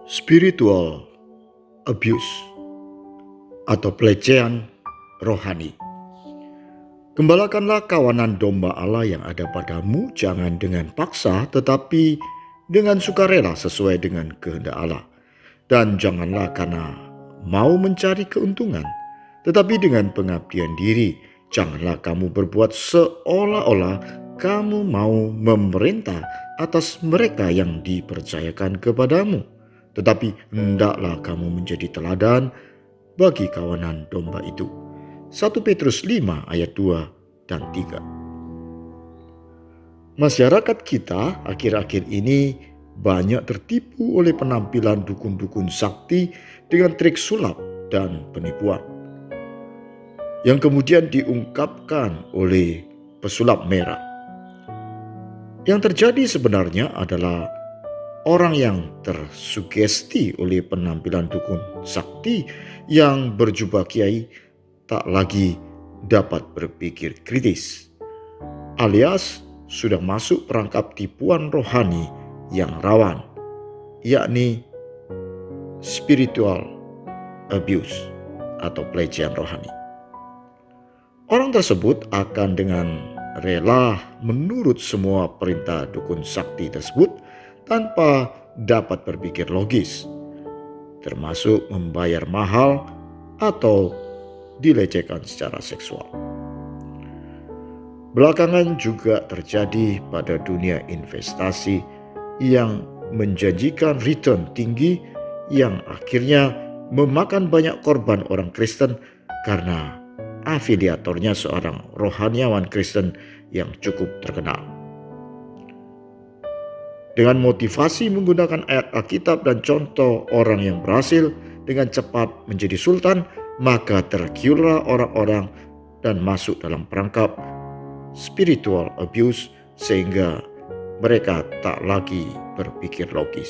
Spiritual abuse atau pelecehan rohani. Gembalakanlah kawanan domba Allah yang ada padamu, jangan dengan paksa tetapi dengan sukarela sesuai dengan kehendak Allah. Dan janganlah karena mau mencari keuntungan, tetapi dengan pengabdian diri. Janganlah kamu berbuat seolah-olah kamu mau memerintah atas mereka yang dipercayakan kepadamu. Tetapi hendaklah kamu menjadi teladan bagi kawanan domba itu. 1 Petrus 5 ayat 2 dan 3. Masyarakat kita akhir-akhir ini banyak tertipu oleh penampilan dukun-dukun sakti dengan trik sulap dan penipuan, yang kemudian diungkapkan oleh pesulap merah. Yang terjadi sebenarnya adalah orang yang tersugesti oleh penampilan dukun sakti yang berjubah kiai tak lagi dapat berpikir kritis, alias sudah masuk perangkap tipuan rohani yang rawan, yakni spiritual abuse atau pelecehan rohani. Orang tersebut akan dengan rela menurut semua perintah dukun sakti tersebut tanpa dapat berpikir logis, termasuk membayar mahal atau dilecehkan secara seksual. Belakangan juga terjadi pada dunia investasi yang menjanjikan return tinggi yang akhirnya memakan banyak korban orang Kristen karena afiliatornya seorang rohaniawan Kristen yang cukup terkenal. Dengan motivasi menggunakan ayat Alkitab dan contoh orang yang berhasil dengan cepat menjadi sultan, maka tergiurlah orang-orang dan masuk dalam perangkap spiritual abuse sehingga mereka tak lagi berpikir logis.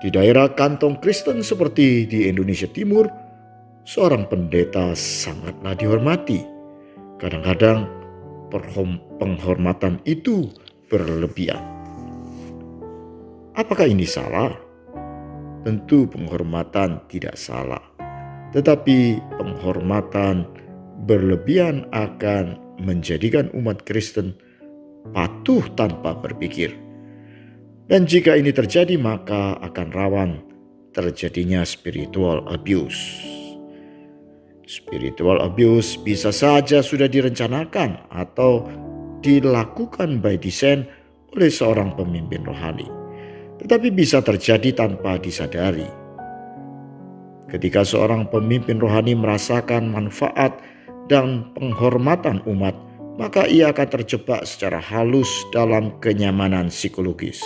Di daerah kantong Kristen seperti di Indonesia Timur, seorang pendeta sangatlah dihormati. Kadang-kadang penghormatan itu berlebihan. Apakah ini salah? Tentu penghormatan tidak salah, tetapi penghormatan berlebihan akan menjadikan umat Kristen patuh tanpa berpikir. Dan jika ini terjadi, maka akan rawan terjadinya spiritual abuse. Spiritual abuse bisa saja sudah direncanakan atau dilakukan by design oleh seorang pemimpin rohani, tetapi bisa terjadi tanpa disadari. Ketika seorang pemimpin rohani merasakan manfaat dan penghormatan umat, maka ia akan terjebak secara halus dalam kenyamanan psikologis.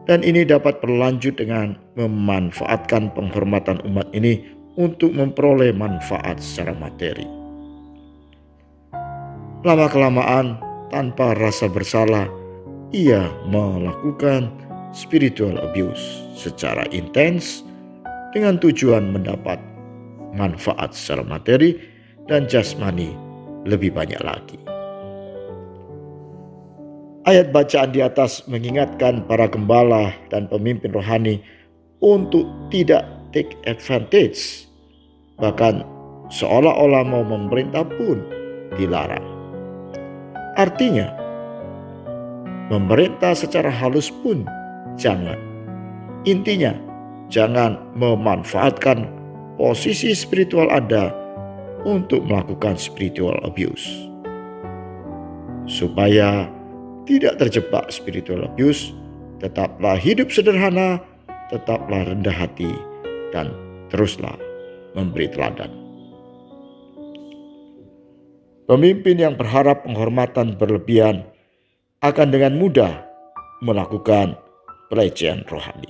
Dan ini dapat berlanjut dengan memanfaatkan penghormatan umat ini untuk memperoleh manfaat secara materi. Lama-kelamaan, tanpa rasa bersalah, ia melakukan spiritual abuse secara intens dengan tujuan mendapat manfaat secara materi dan jasmani lebih banyak lagi. Ayat bacaan di atas mengingatkan para gembala dan pemimpin rohani untuk tidak take advantage, bahkan seolah-olah mau memerintah pun dilarang. Artinya, memerintah secara halus pun jangan. Intinya, jangan memanfaatkan posisi spiritual Anda untuk melakukan spiritual abuse. Supaya tidak terjebak spiritual abuse, tetaplah hidup sederhana, tetaplah rendah hati, dan teruslah memberi teladan. Pemimpin yang berharap penghormatan berlebihan akan dengan mudah melakukan pelecehan rohani.